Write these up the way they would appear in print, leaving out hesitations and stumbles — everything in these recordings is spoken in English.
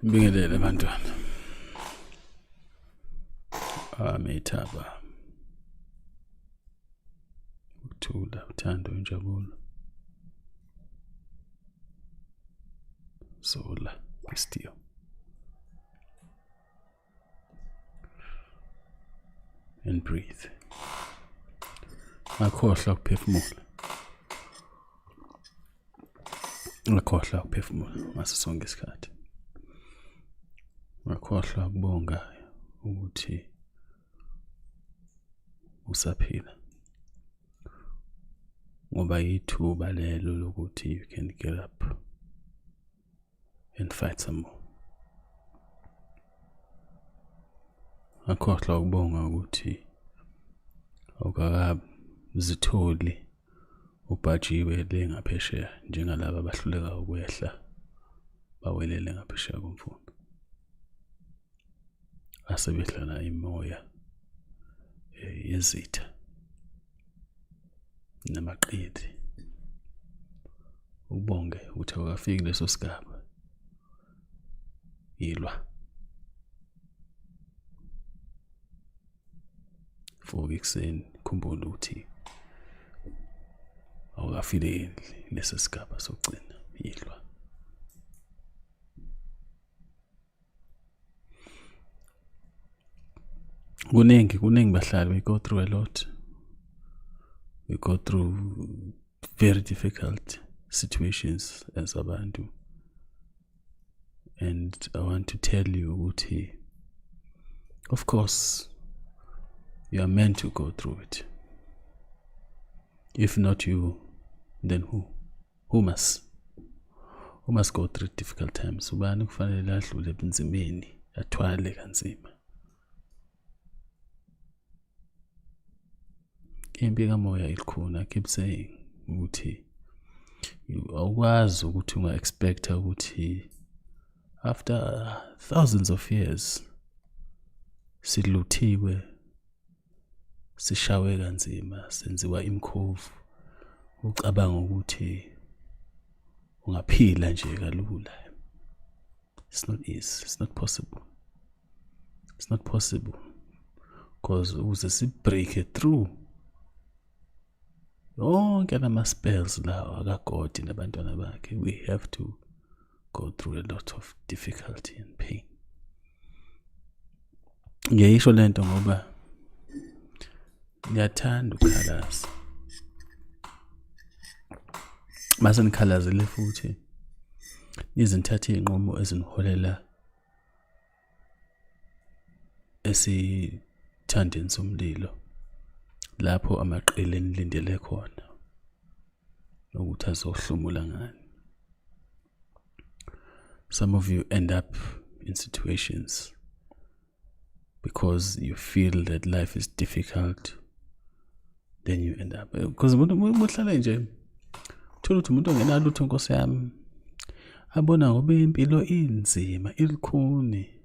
Bingelele bantwana. Amethaba. Ukuthula, uthando, injabulo. Zola, Christio. And breathe. Akhohlwa ukuphefumula. Akhohlwa ukuphefumula ngaso sonke isikhathi. Akhohlwa ukubonga ukuthi usaphila. Ngoba yithuba lelo lokuthi you can get up and fight some more. Akhohlwa ukubonga ukuthi awukazitholi ubhajiwe le ngaphesheya njengalabo abahluleka ukwehla bawelele ngaphesheya komfundo. Asebehlala imoya yezitha namaqidi. Ubonge ukuthi awukafiki leso sigaba. Yilwa. Vuka ekuseni khumbula ukuthi awukafile leso sigaba sokugcina. Yilwa. Kuningi bahlali, we go through a lot. We go through very difficult situations as abantu. And I want to tell you ukuthi, of course, you are meant to go through it. If not you, then who? Who must? Who must go through difficult times? Ubani kufanele adlule ebunzimeni, athwale kanzima. Impi kamoya ilikhona. I keep saying ukuthi awukwazi ukuthi unga-expect ukuthi after thousands of years siluthiwe, sishawe kanzima, senziwa imkhovu, ucabanga ukuthi ungaphila nje kalula. It's not easy. It's not possible. It's not possible because uze si break it through yonke lama spells lawa akagodi nabantwana bakhe. We have to go through a lot of difficulty and pain. Ngiyisho lento ngoba ngiyathanda ukukhalaza. Mase nikhalazele futhi nizinthathe inqumo eziniholela esithandeni somlilo lapho amaqele enilindele khona ukuthi azohlumula ngani. Some of you end up in situations because you feel that life is difficult, then you end up because muhlala nje thola ukuthi umuntu ongenalo lutho Nkosi yami abona ngoba impilo inzima ilikhuni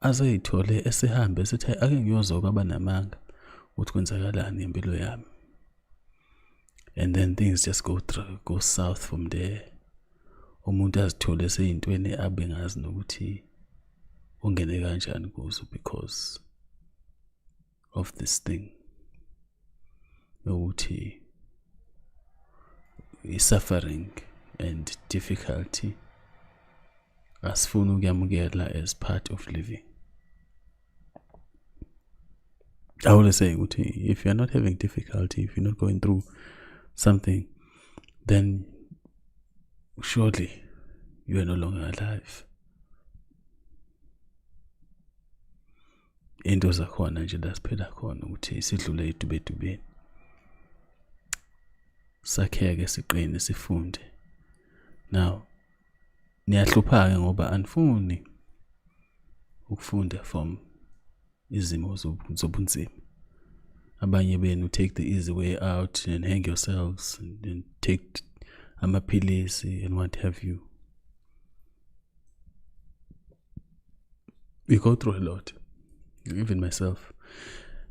azayithole esihambe esithi ake ngiyozoka abanamanga ukuthi kwenzakalani empilo yami. And then things just go south from there. Umuntu azithole seyintweni abengazi nokuthi ungene kanjani kuzo because of this thing. Ukuthi suffering and difficulty asifuna ukuyamukela as part of living. I always say, if you're not having difficulty, if you're not going through something, then surely you are no longer alive. Into zakhona nje lasiphila khona ukuthi sidlule idubedubeni. Sakheke siqine sifunde. Now, niyahluphaka ngoba anifuni ukufunda from izimo zobunzima. Abanye benu take the easy way out and hang yourselves and take amaphilisi and what have you. We go through a lot. Even myself.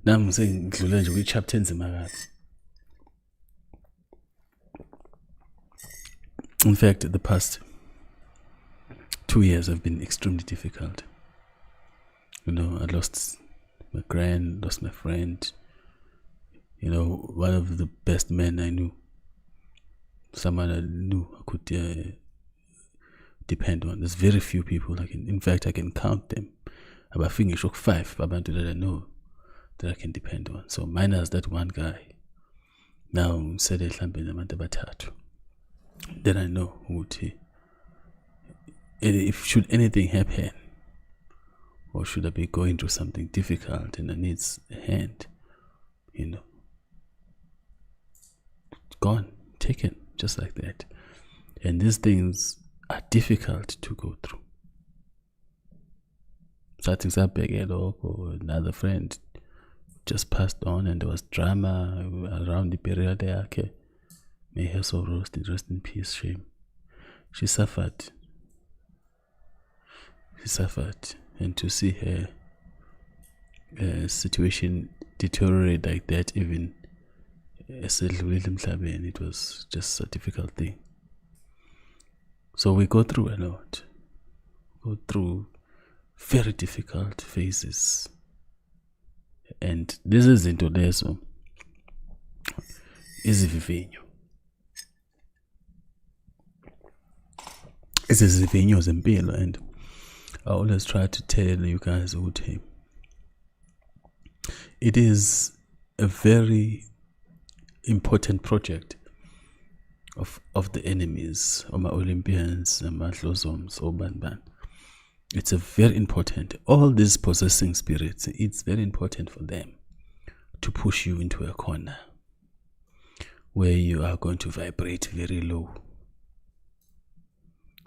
Now I'm saying ngidlule nje kwi-chapter enzima kabi. In fact, the past 2 years have been extremely difficult. I lost my lost my friend. One of the best men I knew. Someone I knew I could depend on. There's very few people I can count them. About finish 5 abantu that I know that I can depend on. So minus that one guy. Now said then I know if should anything happen, or should I be going through something difficult and I need a hand, gone, taken, just like that. And these things are difficult to go through. Something's up again, or another friend just passed on, and there was drama around the period there. Okay, may her soul rest in peace. Shame. She suffered, and to see her situation deteriorate like that, even it was just a difficult thing. So we go through a lot, go through very difficult phases, and this is into leso izivivinyo. Izivivinyo zempilo, and I always try to tell you guys ukuthi it is a very important project of the enemies, of my Olympians and my Dlozoms, or Banban. It's a very important. All these possessing spirits, it's very important for them to push you into a corner where you are going to vibrate very low.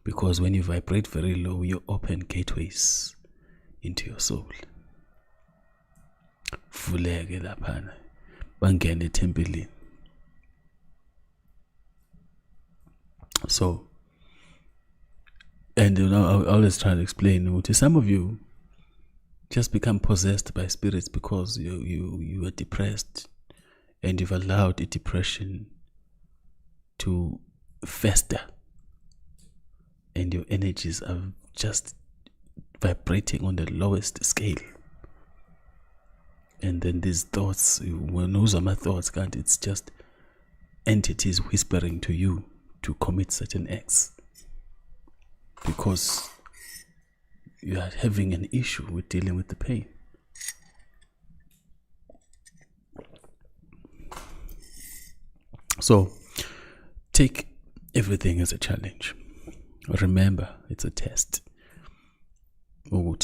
Because when you vibrate very low, you open gateways into your soul. Vuleke laphana, bangene ethempelini. So, and I always try to explain to some of you just become possessed by spirits because you are depressed, and you've allowed the depression to fester, and your energies are just vibrating on the lowest scale. And then these thoughts, when those are my thoughts, it's just entities whispering to you to commit certain acts because you are having an issue with dealing with the pain. So take everything as a challenge. Remember, it's a test. Do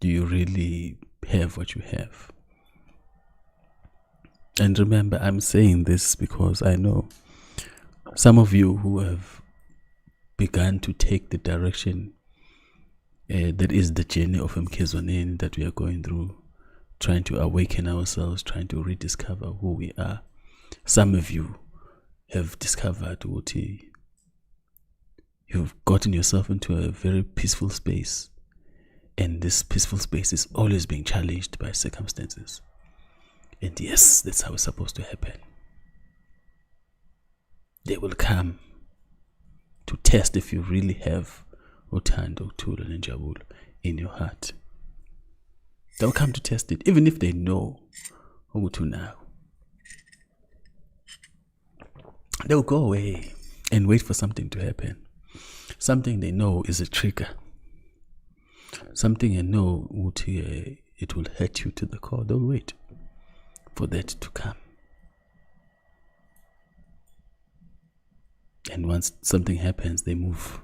you really have what you have? And remember, I'm saying this because I know some of you who have begun to take the direction that is the journey of Mkezwaneni that we are going through, trying to awaken ourselves, trying to rediscover who we are. Some of you have discovered what you've gotten yourself into a very peaceful space, and this peaceful space is always being challenged by circumstances. And yes, that's how it's supposed to happen. They will come to test if you really have uthando, uthula, nenjabulo in your heart. They'll come to test it, even if they know ukuthi now. They'll go away and wait for something to happen. Something they know is a trigger. Something they know it will hurt you to the core. They'll wait for that to come. And once something happens, they move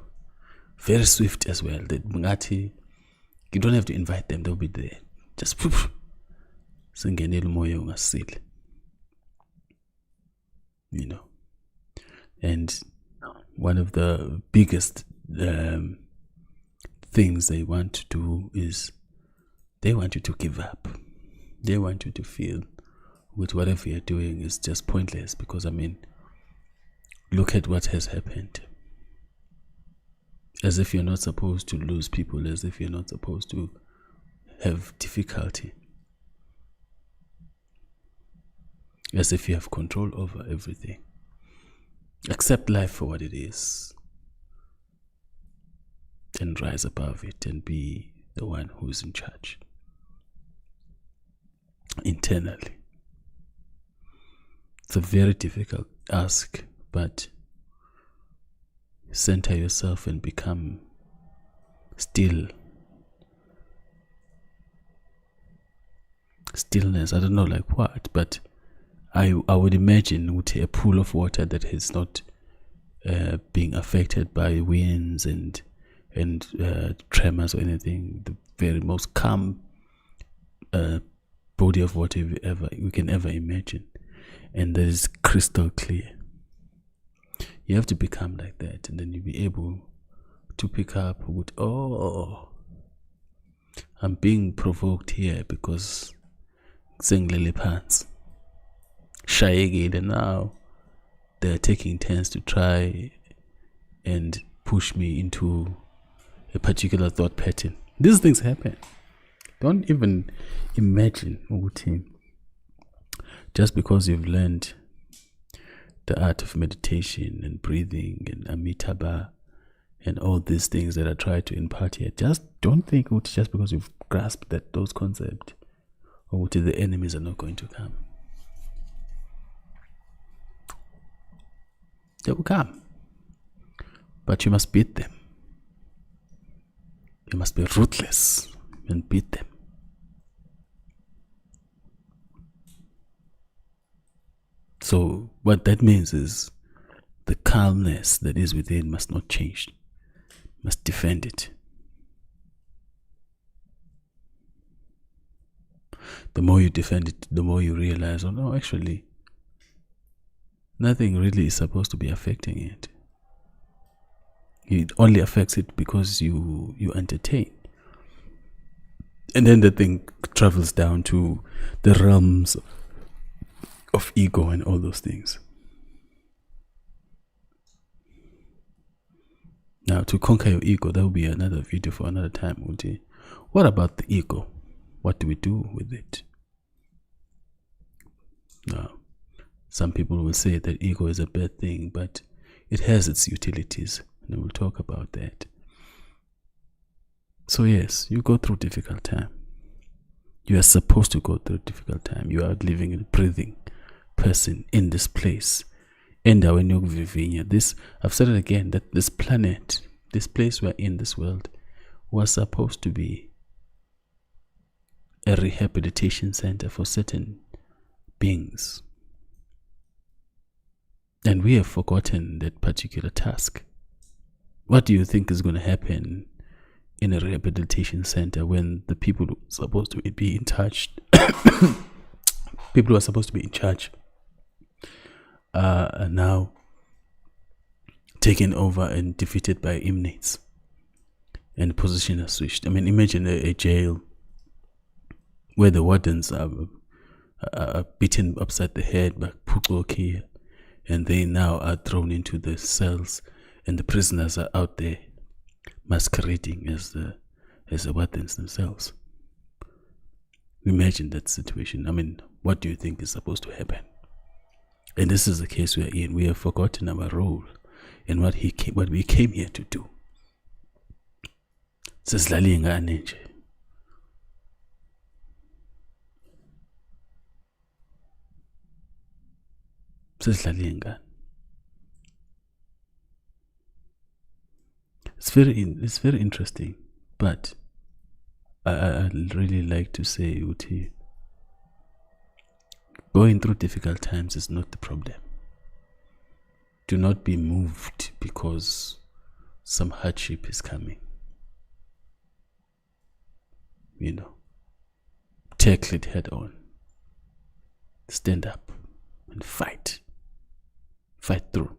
very swift as well. You don't have to invite them, they'll be there. Just poof. And one of the biggest things they want to do is they want you to give up. They want you to feel with whatever you're doing is just pointless, because look at what has happened. As if you're not supposed to lose people, as if you're not supposed to have difficulty, as if you have control over everything. Accept life for what it is. and rise above it and be the one who's in charge internally. It's a very difficult ask, but center yourself and become still. Stillness, I don't know like what, but I would imagine with a pool of water that is not being affected by winds and tremors or anything, the very most calm body of water you can ever imagine, and that is crystal clear. You have to become like that, and then you'll be able to pick up with, oh, I'm being provoked here because sengilele phansi shayekile. Now they're taking turns to try and push me into a particular thought pattern. These things happen. Don't even imagine ukuthi just because you've learned the art of meditation and breathing and amitabha and all these things that I try to impart here, just don't think just because you've grasped those concepts or the enemies are not going to come. They will come, but you must beat them. You must be ruthless and beat them. So what that means is the calmness that is within must not change, must defend it. The more you defend it, the more you realize, oh no, actually, nothing really is supposed to be affecting it. It only affects it because you entertain. And then the thing travels down to the realms of ego and all those things. Now, to conquer your ego, that will be another video for another time. What about the ego? What do we do with it? Now, some people will say that ego is a bad thing, but it has its utilities, and we'll talk about that. So yes, you go through difficult time. You are supposed to go through difficult time. You are living and breathing person in this place. And when you this, I've said it again, that this planet, this place we're in, this world, was supposed to be a rehabilitation center for certain beings. And we have forgotten that particular task. What do you think is going to happen in a rehabilitation center when the people who are supposed to be in charge, people who are supposed to be in charge, are now taken over and defeated by inmates, and the position has switched? I mean, imagine a jail where the wardens are beaten upside the head by Pukoki, and they now are thrown into the cells, and the prisoners are out there masquerading as the wardens themselves. Imagine that situation. I mean, what do you think is supposed to happen? And this is the case we are in. We have forgotten our role and what we came here to do. Sesidlala ingane nje. Sesidlala ingane. It's very interesting, but I'd really like to say, Uti, going through difficult times is not the problem. Do not be moved because some hardship is coming. Tackle it head on. Stand up and fight. Fight through.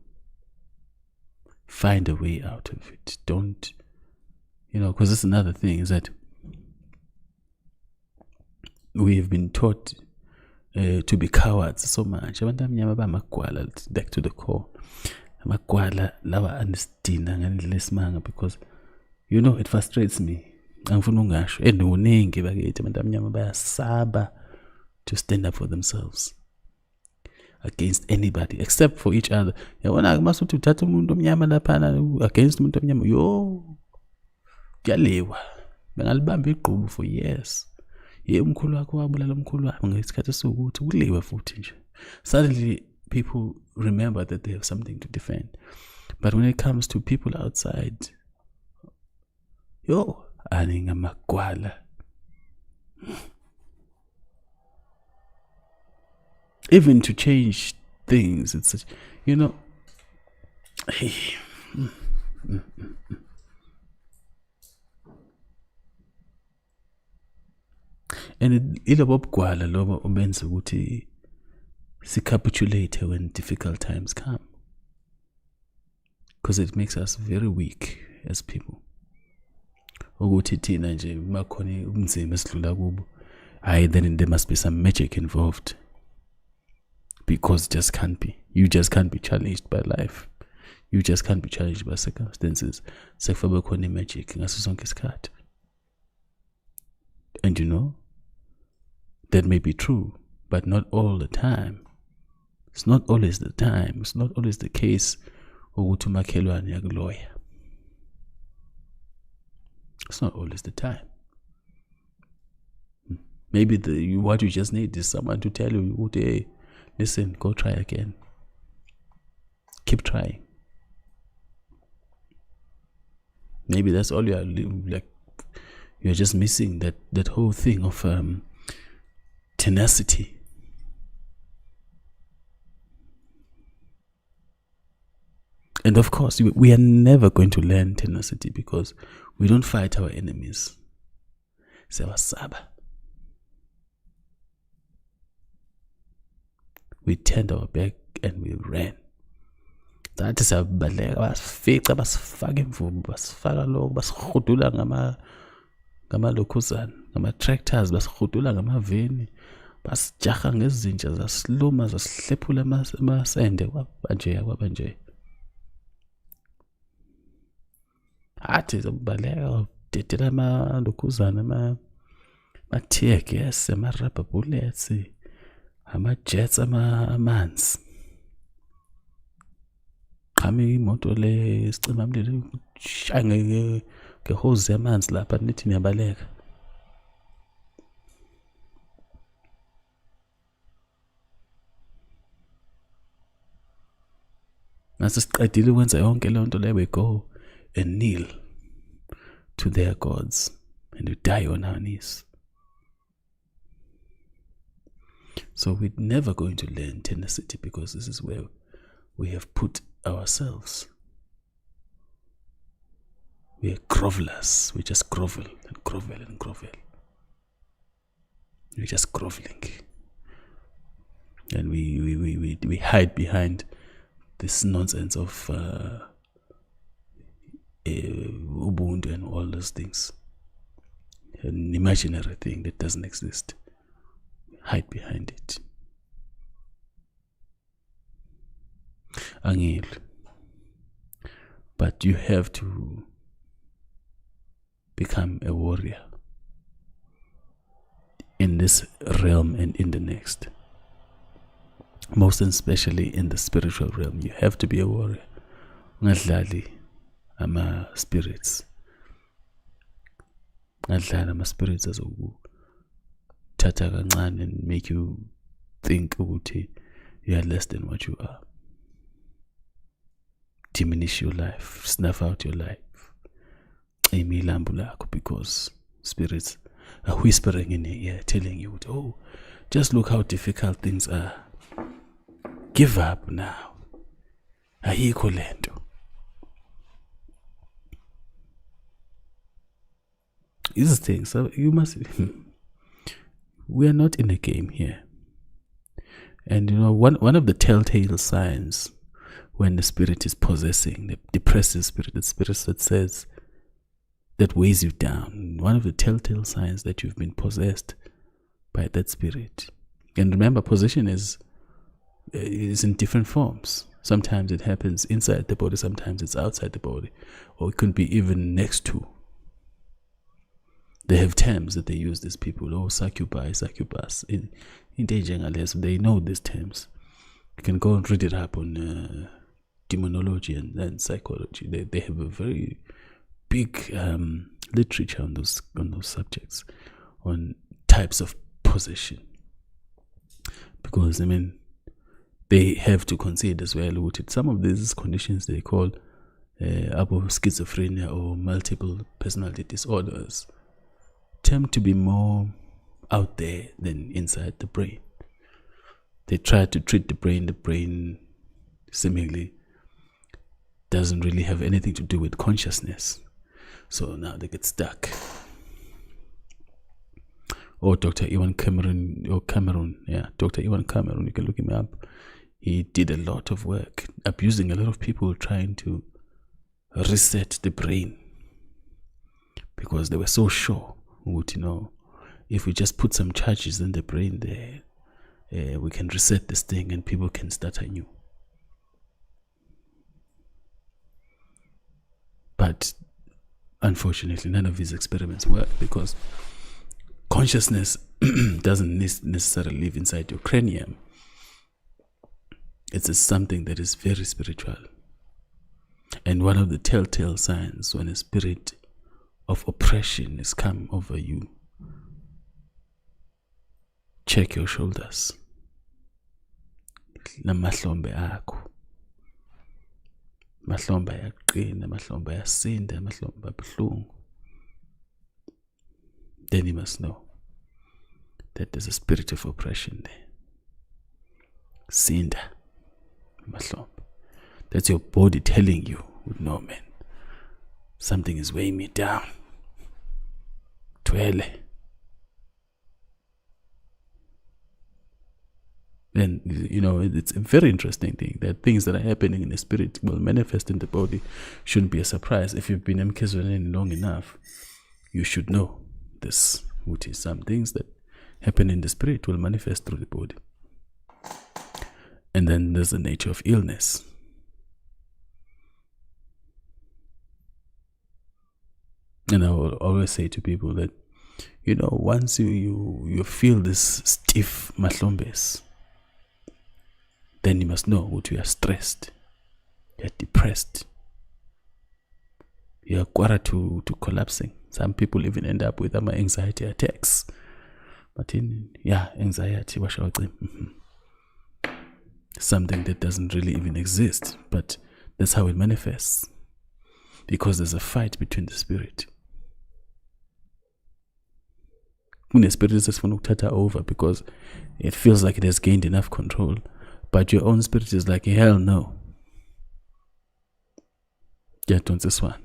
Find a way out of it. Don't, because that's another thing, is that we have been taught to be cowards so much. Abantu abamnyama bamagwala, back to the core. Amagwala lawa anestina ngaleli lesimanga, because it frustrates me. Angifuna ungasho uningi bakithi abantu abamnyama bayasaba to stand up for themselves against anybody except for each other. Yabona masuthi uthatha umuntu omnyama lapha against umuntu omnyama, kuyaliwa bengalibamba igqubu for years umkhulu wakho wabulala umkhulu wami ngesikhathi sokuthi kuliwe futhi nje. Suddenly people remember that they have something to defend, but when it comes to people outside, aningamagwala. Even to change things, it's such, and ilabo bugwala lobo obenza ukuthi capitulate when difficult times come, because it makes us very weak as people. Ukuthi thina nje makhona ubunzima esidlula kubo, then there must be some magic involved, because you just can't be challenged by life. You just can't be challenged by circumstances. Sekufabe khona magic ngaso sonke isikhathi. And that may be true, but not all the time. It's not always the time. It's not always the case. Ukuthi umakhelwane yakuloya. It's not always the time. Maybe what you just need is someone to tell you, hey, listen, go try again. Keep trying. Maybe that's all you're just missing that whole thing of tenacity. And of course, we are never going to learn tenacity because we don't fight our enemies. We turned our back and we ran. That is abaleka basifica basifaka imvubu basifaka lokho basihudula ngama-lokhuzana ngama-tractors basihudula ngamaveni basijaha ngezinja zasiluma zasihlephula amasende kwaba nje. Athi zabaleka dedela ama-lokhuzana ama-tear gas ama-rubber bullets ama-jets amanzi. Qhame imoto le sicima mlilo shaya ngehose yamanzi lapha nithi niyabaleka. Nase siqedile ukwenza yonke le nto le, we go and kneel to their gods and we die on our knees. So we're never going to learn tenacity because this is where we have put ourselves. We are grovelers. We just grovel and grovel and grovel. We're just groveling. And we hide behind this nonsense of Ubuntu and all those things. An imaginary thing that doesn't exist. Hide behind it. Angel. But you have to become a warrior in this realm and in the next. Most especially in the spiritual realm. You have to be a warrior. Ngadlali ama spirits. Ngadlali ama spirits azokuthatha kancane and make you think ukuthi you are less than what you are. Diminish your life, snuff out your life. Because spirits are whispering in your ear, telling you, oh, just look how difficult things are. Give up now. Ayikho lento. These things, you must. We are not in a game here. And one of the telltale signs when the spirit is possessing, the depressive spirit, the spirit that says, that weighs you down. One of the telltale signs that you've been possessed by that spirit. And remember, possession is in different forms. Sometimes it happens inside the body, sometimes it's outside the body, or it could be even next to. They have terms that they use, these people. Oh, succubus. In they know these terms. You can go and read it up on demonology and psychology. They have a very big literature on those subjects, on types of possession, because they have to consider as well what some of these conditions they call schizophrenia or multiple personality disorders tend to be more out there than inside the brain. They try to treat the brain seemingly doesn't really have anything to do with consciousness. So now they get stuck. Or Dr. Ewan Cameron, Dr. Ewan Cameron, you can look him up. He did a lot of work abusing a lot of people trying to reset the brain because they were so sure, if we just put some charges in the brain there, we can reset this thing and people can start anew. But unfortunately, none of these experiments work because consciousness doesn't necessarily live inside your cranium. It's something that is very spiritual. And one of the telltale signs when a spirit of oppression has come over you, check your shoulders. Namahlombe akho. Mahlombe ayaqina, mahlombe ayasinda, mahlombe abuhlungu. Then you must know that there's a spirit of oppression there. Sinda, mahlombe. That's your body telling you, no man, something is weighing me down. Twele. And it's a very interesting thing that things that are happening in the spirit will manifest in the body. Shouldn't be a surprise. If you've been mkezweni long enough, you should know this, which is some things that happen in the spirit will manifest through the body. And then there's the nature of illness. And I will always say to people that, once you feel this stiff mahlombes, then you must know what you are stressed, you're depressed, you're quarter to collapsing. Some people even end up with anxiety attacks. But anxiety was something that doesn't really even exist, but that's how it manifests. Because there's a fight between the spirit. When the spirit is just going to take over because it feels like it has gained enough control, but your own spirit is like, hell no. Get on this one.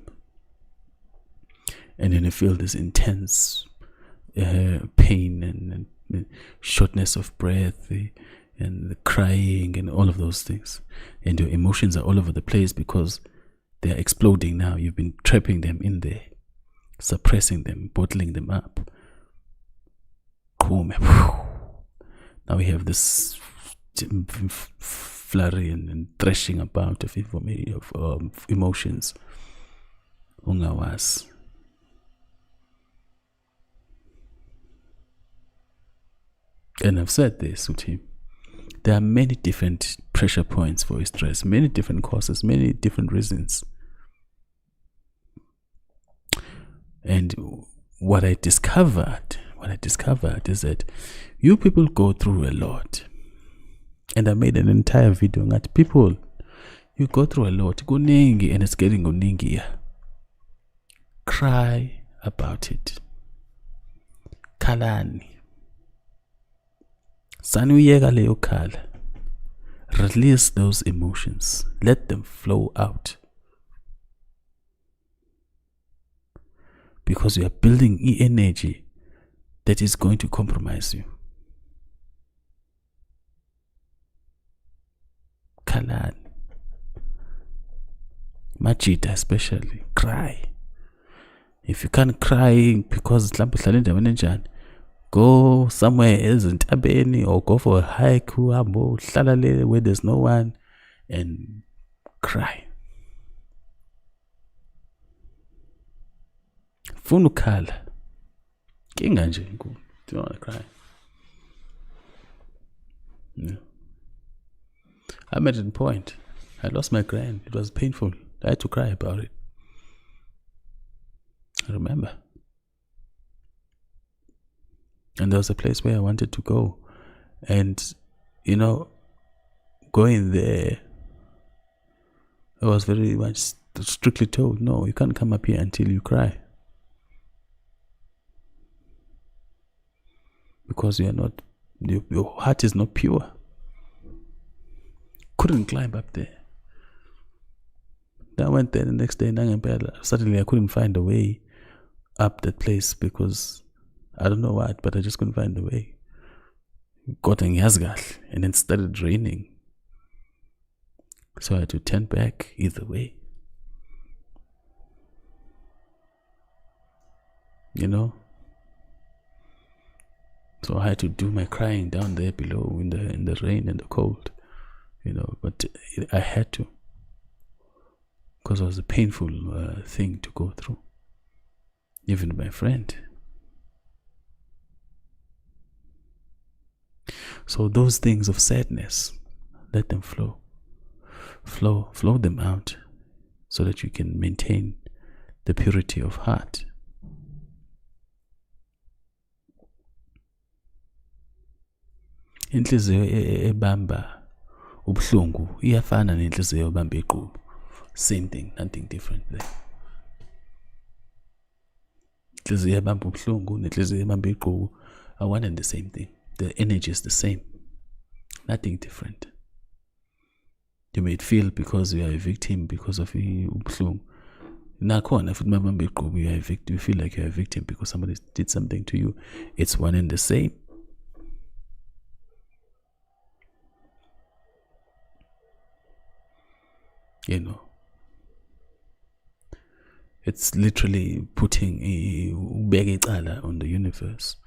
And then you feel this intense pain and shortness of breath and the crying and all of those things. And your emotions are all over the place because they are exploding now. You've been trapping them in there, suppressing them, bottling them up. Now we have this flurry and thrashing about of emotions. Ungawas. And I've said this with him. There are many different pressure points for stress, many different causes, many different reasons. And what I discovered is that you people go through a lot. And I made an entire video on that. People, you go through a lot. Go ningi and it's getting oningi. Cry about it. Kalani. Sanuyega leo kala. Release those emotions. Let them flow out. Because you are building energy that is going to compromise you. Kalani. Machita especially. Cry. If you can't cry because go somewhere else in Tabeni or go for a hike where there's no one and cry. Funukala. Kinganje. Do you want to cry? Yeah. I'm at a point. I lost my grand. It was painful. I had to cry about it. I remember. And there was a place where I wanted to go. And, going there, I was very much strictly told, no, you can't come up here until you cry. Because you are not, your heart is not pure. Couldn't climb up there. Then I went there the next day, suddenly I couldn't find a way up that place because I don't know what, but I just couldn't find the way. Got in Yazgal, and then started raining. So I had to turn back either way. So I had to do my crying down there below in the rain and the cold, but I had to, because it was a painful thing to go through. Even my friend. So those things of sadness, let them flow. Flow them out so that you can maintain the purity of heart. Inhliziyo ebamba ubuhlungu iyafana nenhliziyo ebamba iqhubu. Same thing, nothing different there. Inhliziyo ebamba ubuhlungu nenhliziyo ebamba iqhubu are one and the same thing. The energy is the same. Nothing different. You may feel because you are a victim because of ubuhlungu. Nakhona futhi mabamba iqhubu, you are a victim. You feel like you are a victim because somebody did something to you. It's one and the same. It's literally putting ubeke icala on the universe.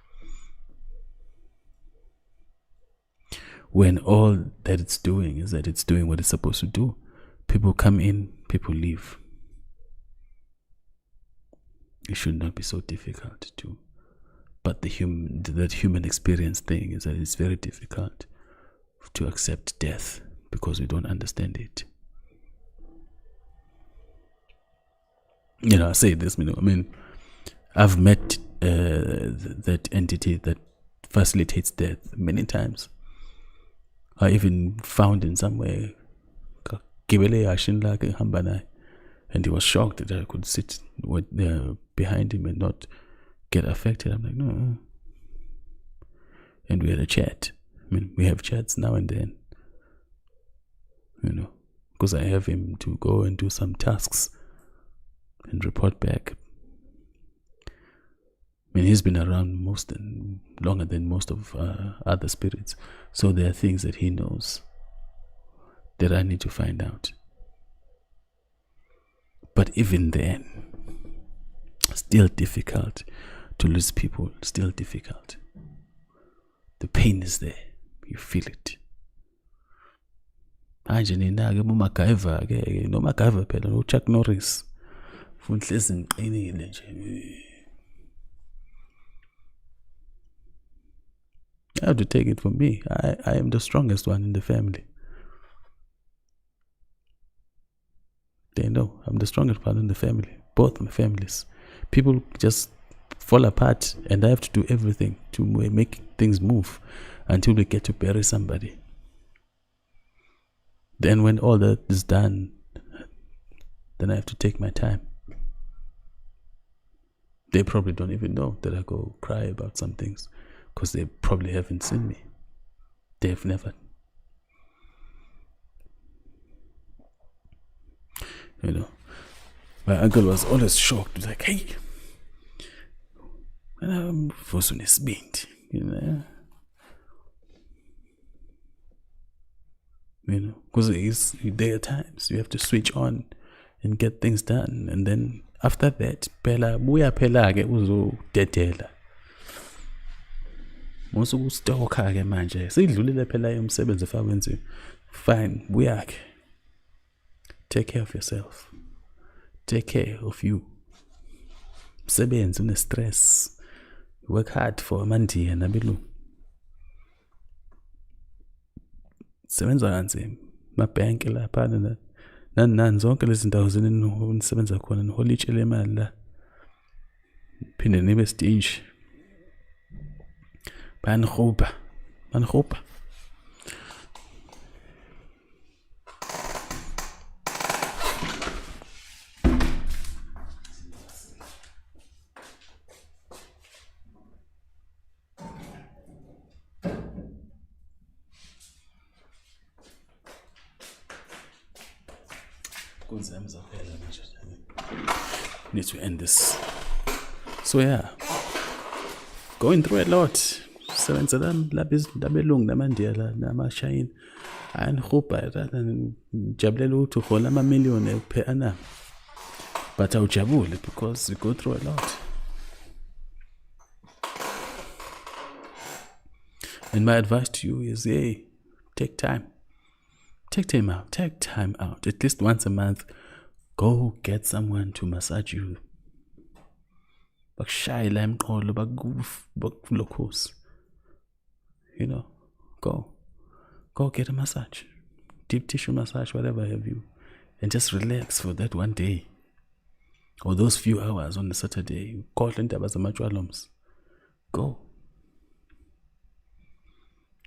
When all that it's doing is that it's doing what it's supposed to do. People come in, people leave. It should not be so difficult to do. But that human experience thing is that it's very difficult to accept death because we don't understand it. I say this, I've met that entity that facilitates death many times. I even found in somewhere, and he was shocked that I could sit behind him and not get affected. I'm like, no. And we had a chat. We have chats now and then, because I have him to go and do some tasks and report back. He's been around longer than most of other spirits. So there are things that he knows that I need to find out. But even then, still difficult to lose people. Still difficult. The pain is there. You feel it. Manje nina-ke MacGyver, no MacGyver phela, no Chuck Norris. Funhlezi ngiqinile nje. I have to take it from me. I am the strongest one in the family. They know I'm the strongest one in the family. Both my families. People just fall apart and I have to do everything to make things move until we get to bury somebody. Then when all that is done, then I have to take my time. They probably don't even know that I go cry about some things because they probably haven't seen me. They have never. My uncle was always shocked, like, hey, I'm Fosunisbint, because there are times you have to switch on and get things done, and then after that, phela buya phela ke uzodedela. Musuku stalker ke manje. Sidlulile phela umsebenzi efawenziwe. Fine, buya ke. Take care of yourself. Take care of you. Msebenzi une stress. Work hard for amandi nabilu. Sebenza kanzima. Mabank lapha nani zonke lezi ndawo zenisebenza khona niholitshele imali la. phinde nibe stingy. Banroba. Need to end this. So yeah, going through a lot. Sebenza labelungu namandiya la namashayini angihuba jabulela ukuthi uhola amamiliyoni per annum, but awujabule because you go through a lot. And my advice to you is, hey, take time out at least once a month. Go get someone to massage you. Bakushayela emqolo bakulokhosi. You know, go get a massage, deep tissue massage, whatever have you, and just relax for that one day or those few hours on the Saturday.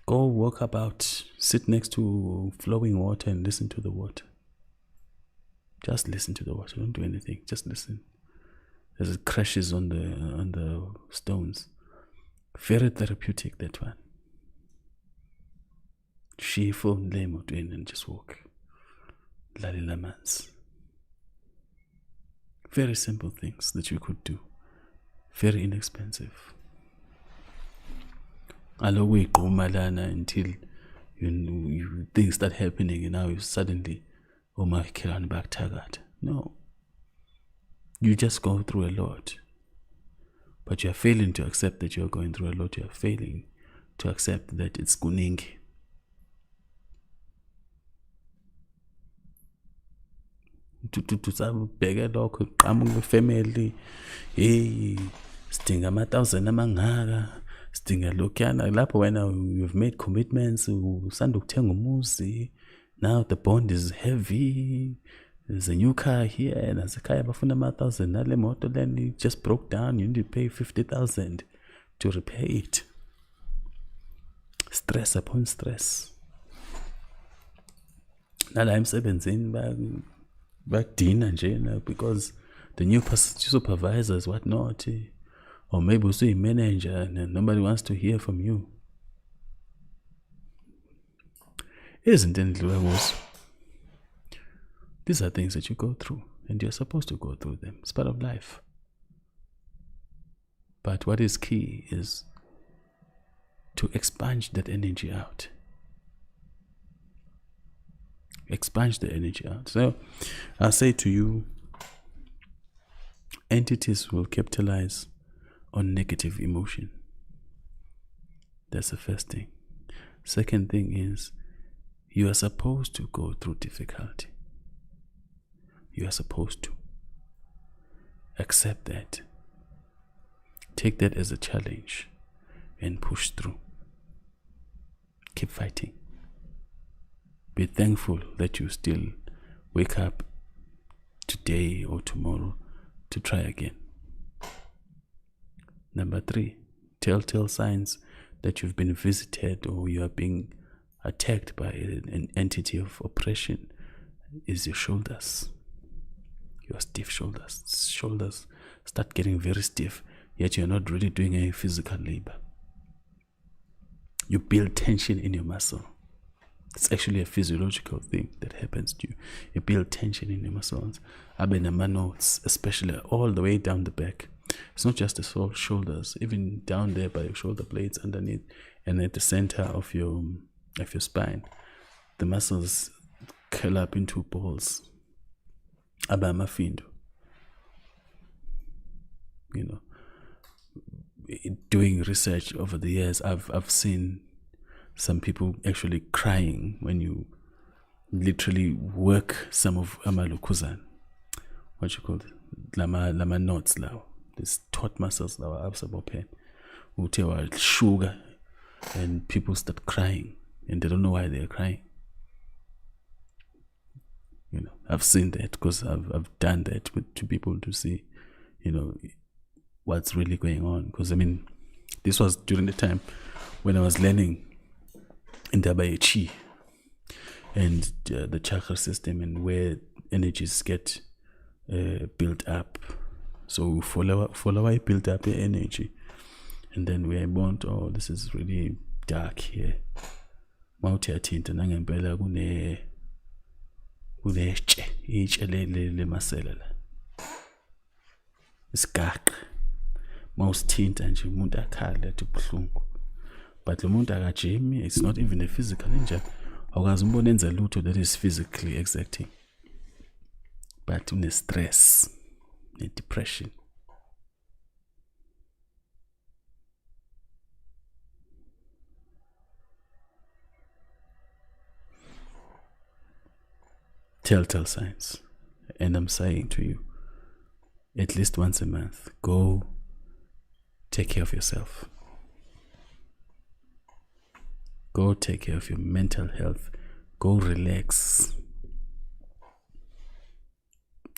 Go walk about, sit next to flowing water and listen to the water. Just listen to the water. Don't do anything. Just listen as it crashes on the stones. Very therapeutic, that one. She phone lame and just walk. Lali lamans. Very simple things that you could do. Very inexpensive. Alo we go malana until you things start happening and now you suddenly my kiran back target. No. You just go through a lot. But you are failing to accept that you are going through a lot. You are failing to accept that it's kuningi. To sabheke lokho qhamuka family, hey, sidinga ama-1,000 amangaka, sidinga lokhuyana lapho wena you've made commitments, usanda ukuthenga umuzi, now the bond is heavy, there's a new car here, nasekhaya bafuna ama-1,000, nale moto then it just broke down, you need to pay 50,000 to repair it. Stress upon stress. Nala emsebenzini bakudina nje because the new supervisor is whatnot, or maybe also a manager and nobody wants to hear from you. Isn't it? These are things that you go through and you're supposed to go through them. It's part of life. But what is key is to expunge that energy out. Expunge the energy out. So I'll say to you, entities will capitalize on negative emotion. That's the first thing. Second thing is, you are supposed to go through difficulty. You are supposed to. Accept that. Take that as a challenge and push through. Keep fighting. Be thankful that you still wake up today or tomorrow to try again. Number 3, telltale signs that you've been visited or you are being attacked by an entity of oppression is your shoulders. Your stiff shoulders. Shoulders start getting very stiff, yet you're not really doing any physical labor. You build tension in your muscle. It's actually a physiological thing that happens to you. You build tension in your muscles. Notes, especially all the way down the back. It's not just the shoulders, even down there by your shoulder blades underneath and at the center of your spine. The muscles curl up into balls. Abamafindo. You know, doing research over the years, I've seen some people actually crying when you literally work some of amalukuzan. What you call it? Lama knots now. These taut muscles now are absorbed sugar, and people start crying and they don't know why they're crying. You know, I've seen that because I've done that to people to see, you know, what's really going on. Because I mean, this was during the time when I was learning in Chi and the chakra system and where energies get built up. So we follow I built up the energy, and then we are born. Oh, this is really dark here. Mawuthi yathinta nangempela kunetshe itshe le masela la isigaqa mawusithinta nje umuntu akhala athi buhlungu, but lo muntu akajimi. It's not even a physical injury. Awukazi umbone enza lutho that is physically exacting, but une stress ne depression. Telltale signs. And I'm saying to you, at least once a month, go take care of yourself. Go take care of your mental health. Go relax.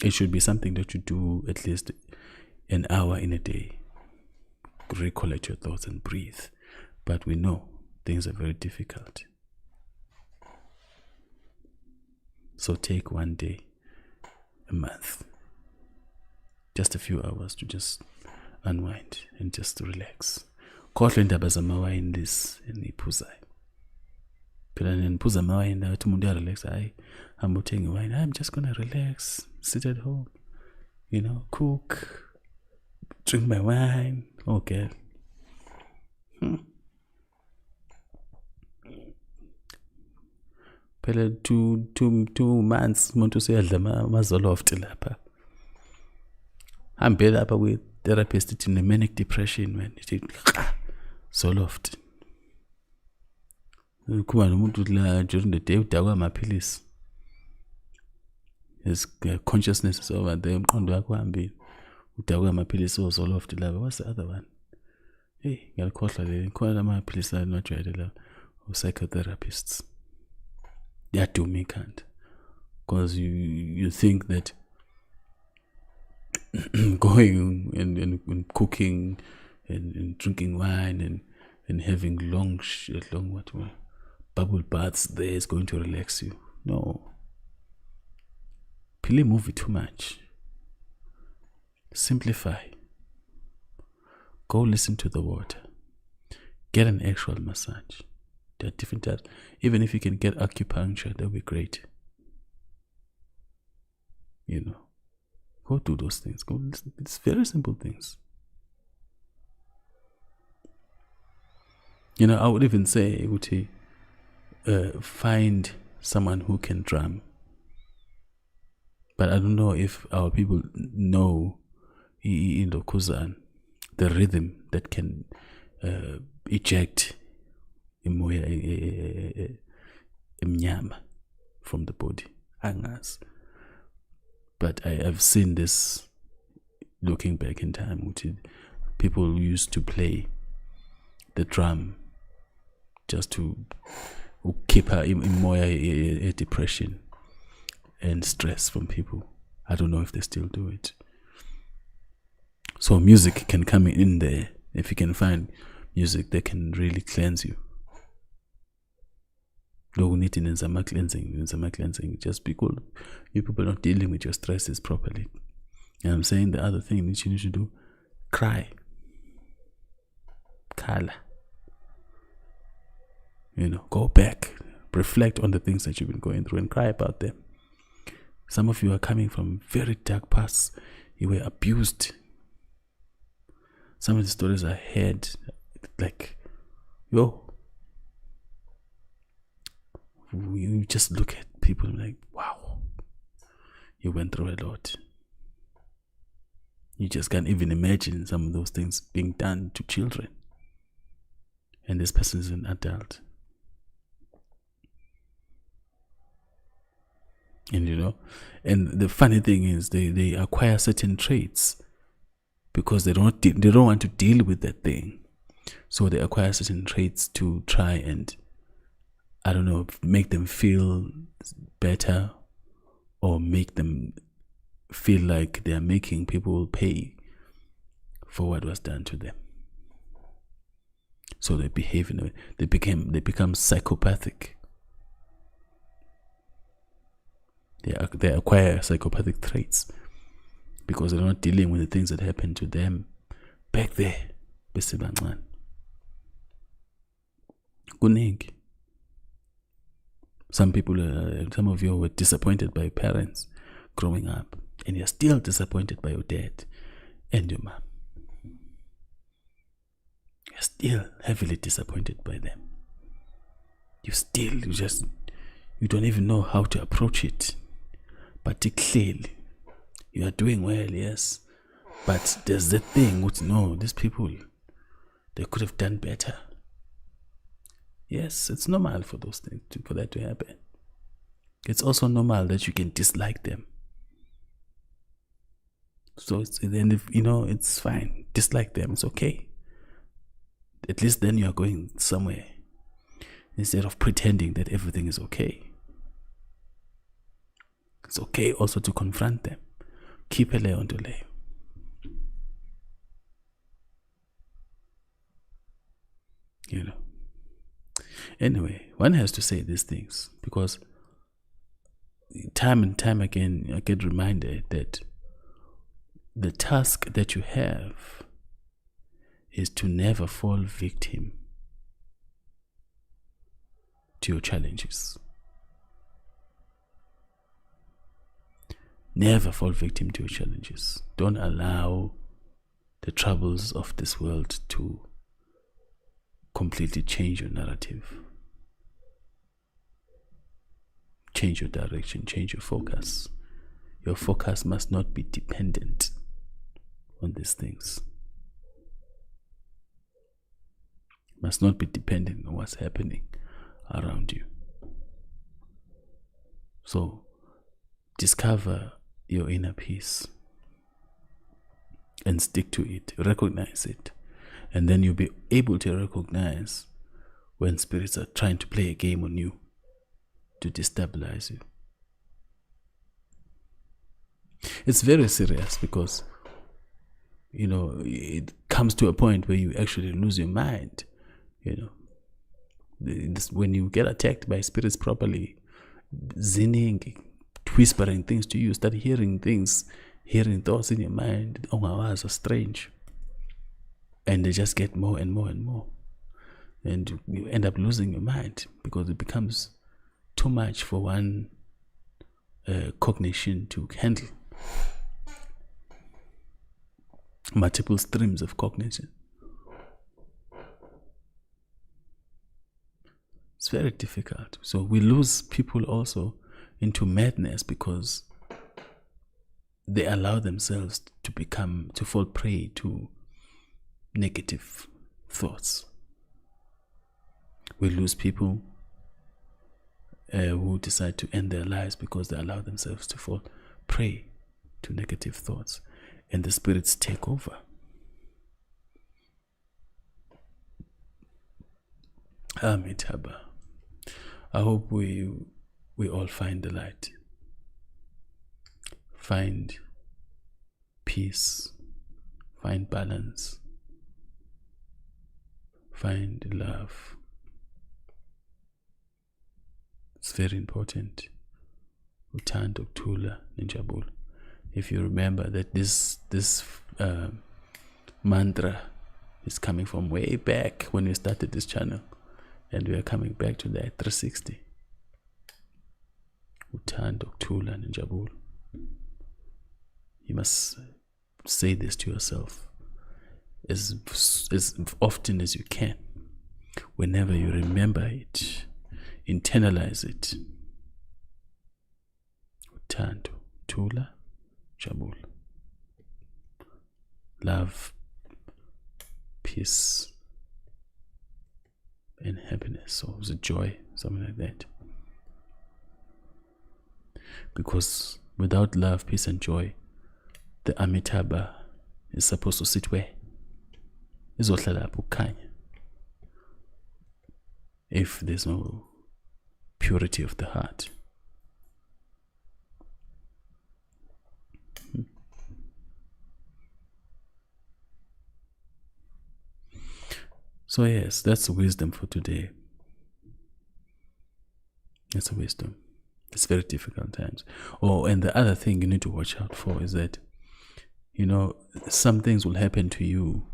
It should be something that you do at least an hour in a day. Recollect your thoughts and breathe. But we know things are very difficult. So take one day a month, just a few hours to just unwind and just to relax. Khohlwe indaba zamawayini this eniphuzayo. Phela niphuza amawayini athi umuntu uyarelax, hayi hamba uthenga iwayini. I'm just gonna relax, sit at home, cook, drink my wine. Okay. Phela 2 months umuntu useyadla amazoloft lapha. Hambe lapha kwi-therapist ithi ne-manic depression, man. Ithi zoloft. Kuba nomuntu la during the day udakwa amaphilisi. His consciousness is over there. Umqondo wakho uhambile. Udakwa amaphilisi ozoloft lapha. What's the other one? Hey, ngiyakhohlwa le. Khona amaphilisi la najwayele la. Psychotherapists. They are dooming can't. Because you think that going and cooking and drinking wine and having long bubble baths there is going to relax you. No. Pili move it too much. Simplify. Go listen to the water. Get an actual massage. There are different types. Even if you can get acupuncture, that would be great. Go do those things. Go listen. It's very simple things. I would even say, Uti, find someone who can drum. But I don't know if our people know in the Kuzan, the rhythm that can eject imnyama from the body. Angas. But I have seen this looking back in time, which people used to play the drum just to keep her in depression and stress from people. I don't know if they still do it. So music can come in there. If you can find music that can really cleanse you. Cleansing, just because you people are not dealing with your stresses properly. And I'm saying the other thing that you need to do, cry. Kala. Go back, reflect on the things that you've been going through and cry about them. Some of you are coming from very dark pasts. You were abused. Some of the stories I heard, like, you just look at people and like, wow, you went through a lot. You just can't even imagine some of those things being done to children. And this person is an adult. And and the funny thing is they acquire certain traits because they don't want to deal with that thing. So they acquire certain traits to try and, I don't know, make them feel better or make them feel like they are making people pay for what was done to them. So they behave in a way. They become psychopathic. They acquire psychopathic traits because they're not dealing with the things that happened to them back there. Besebancane. Kuningi. Some of you were disappointed by your parents growing up, and you're still disappointed by your dad and your mom. You're still heavily disappointed by them. You don't even know how to approach it. But clearly, you are doing well, yes. But there's the thing, no, these people, they could have done better. Yes, it's normal for those things, for that to happen. It's also normal that you can dislike them. So it's fine. Dislike them, it's okay. At least then you are going somewhere instead of pretending that everything is okay. It's okay also to confront them. Keep a lay on the lay. Anyway, one has to say these things because time and time again I get reminded that the task that you have is to never fall victim to your challenges. Never fall victim to your challenges. Don't allow the troubles of this world to completely change your narrative. Change your direction, change your focus. Your focus must not be dependent on these things. Must not be dependent on what's happening around you. So, discover your inner peace and stick to it. Recognize it. And then you'll be able to recognize when spirits are trying to play a game on you to destabilize you. It's very serious because, it comes to a point where you actually lose your mind. When you get attacked by spirits properly, zinning, whispering things to you, start hearing thoughts in your mind, are strange. And they just get more and more and more. And you end up losing your mind because it becomes too much for one cognition to handle. Multiple streams of cognition. It's very difficult. So we lose people also into madness because they allow themselves to fall prey to negative thoughts. We lose people who decide to end their lives because they allow themselves to fall prey to negative thoughts, and the spirits take over. Amitabha. I hope we all find the light. Find peace. Find balance. Find love. It's very important. Uthando, ukuthula, nenjabulo. If you remember that this mantra is coming from way back when we started this channel, and we are coming back to that 360. Uthando, ukuthula, nenjabulo. You must say this to yourself as often as you can. Whenever you remember it, internalize it. Uthando, ukuthula, jabula. Love, peace, and happiness, or was it joy, something like that. Because without love, peace, and joy, the Amitabha is supposed to sit where? Izohlala lapho kukhanya. If there's no purity of the heart. So yes, that's wisdom for today. That's a wisdom. It's very difficult times. Oh, and the other thing you need to watch out for is that, some things will happen to you,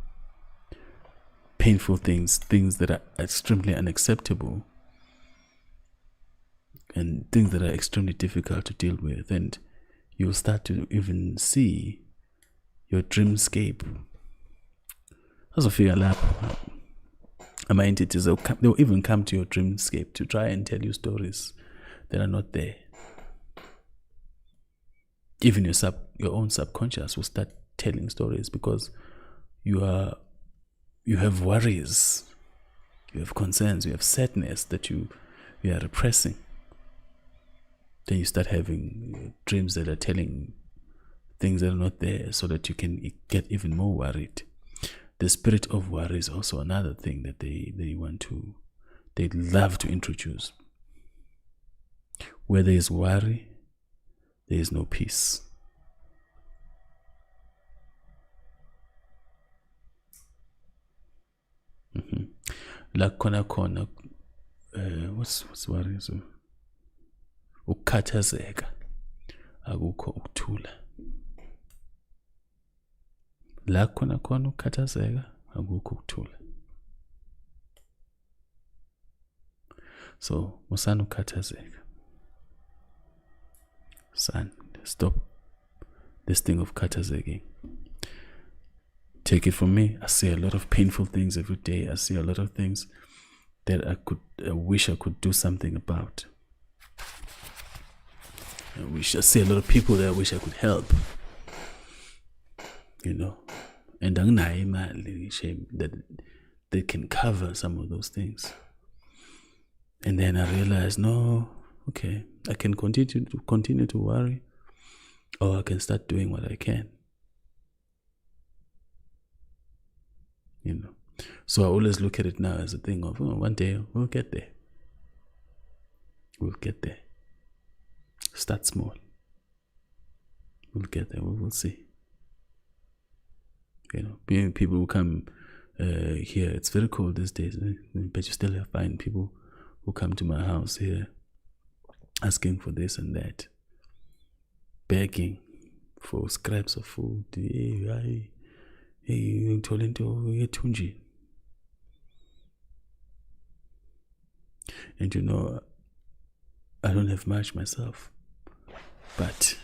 painful things, things that are extremely unacceptable, and things that are extremely difficult to deal with, and you'll start to even see your dreamscape. Azofika lapho ama-entities, they'll even come to your dreamscape to try and tell you stories that are not there. Even your own subconscious will start telling stories because you have worries, you have concerns, you have sadness that you are repressing. Then you start having dreams that are telling things that are not there so that you can get even more worried. The spirit of worry is also another thing that they love to introduce. Where there is worry, there is no peace. La kona what's worry? So ukhathazeka akukho ukuthula. La khona ukhathazeka akukho ukuthula. So musana ukhathazeka. Son, stop this thing of khathazeki. Take it from me, I see a lot of painful things every day. I see a lot of things that I wish I could do something about. I see a lot of people that I wish I could help. And anginayo imali shame that they can cover some of those things. And then I realized, no, okay, I can continue to worry, or I can start doing what I can. So I always look at it now as a thing of, one day we'll get there. We'll get there. Start small. We'll get there. We'll see. People who come here, it's very cold these days, but you still find people who come to my house here asking for this and that, begging for scraps of food. Hey, and I don't have much myself, but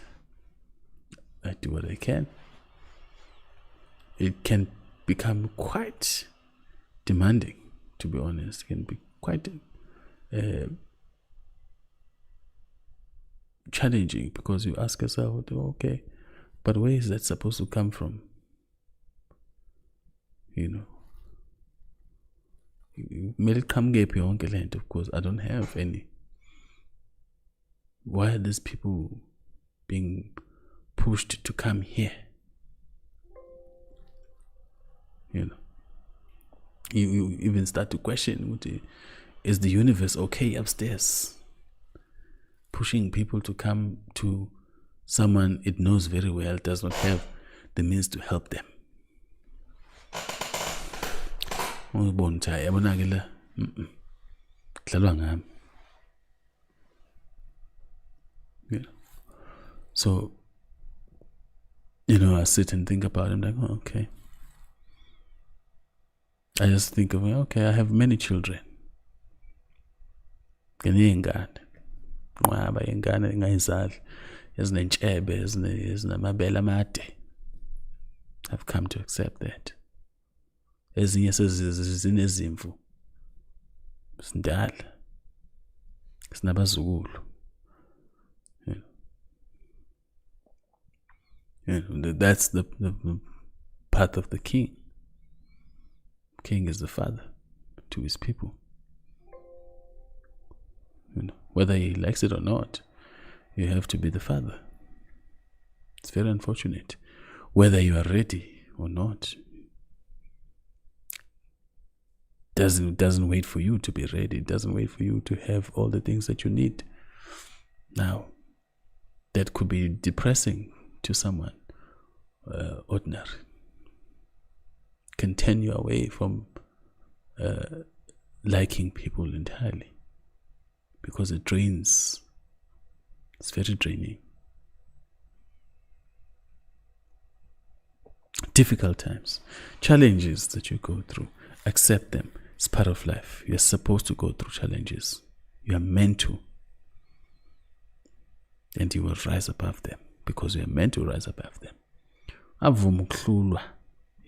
I do what I can. It can become quite demanding, to be honest. It can be quite challenging because you ask yourself, okay, but where is that supposed to come from? May it come land, of course. I don't have any. Why are these people being pushed to come here? You even start to question, is the universe okay upstairs? Pushing people to come to someone it knows very well does not have the means to help them. So, I sit and think about it. I'm like, oh, okay. I just think of, okay, I have many children. I've come to accept that. Ezinye zinezimvu sindala sinabazukulu. That's the path of the king. King is the father to his people. Whether he likes it or not, you have to be the father. It's very unfortunate. Whether you are ready or not, doesn't wait for you to be ready. It doesn't wait for you to have all the things that you need. Now, that could be depressing to someone ordinary. Can turn you away from liking people entirely, because it drains. It's very draining. Difficult times, challenges that you go through, accept them. It's part of life. You're supposed to go through challenges. You are meant to. And you will rise above them, because you are meant to rise above them. Avuma ukuhlulwa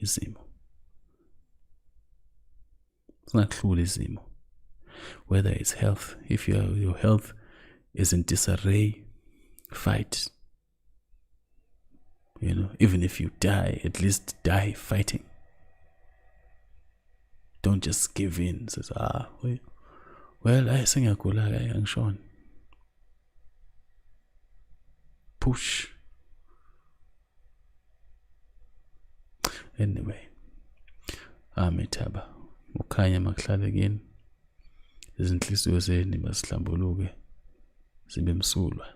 izimo. Singahluli izimo. Whether it's health, if your health is in disarray, fight. Even if you die, at least die fighting. Don't just give in. Says, well, I sing a kula, angishon. Push. Anyway, amethaba ukhanya makuhlala kini, izinhliziyo zenu masihlambuluke zibe msulwa.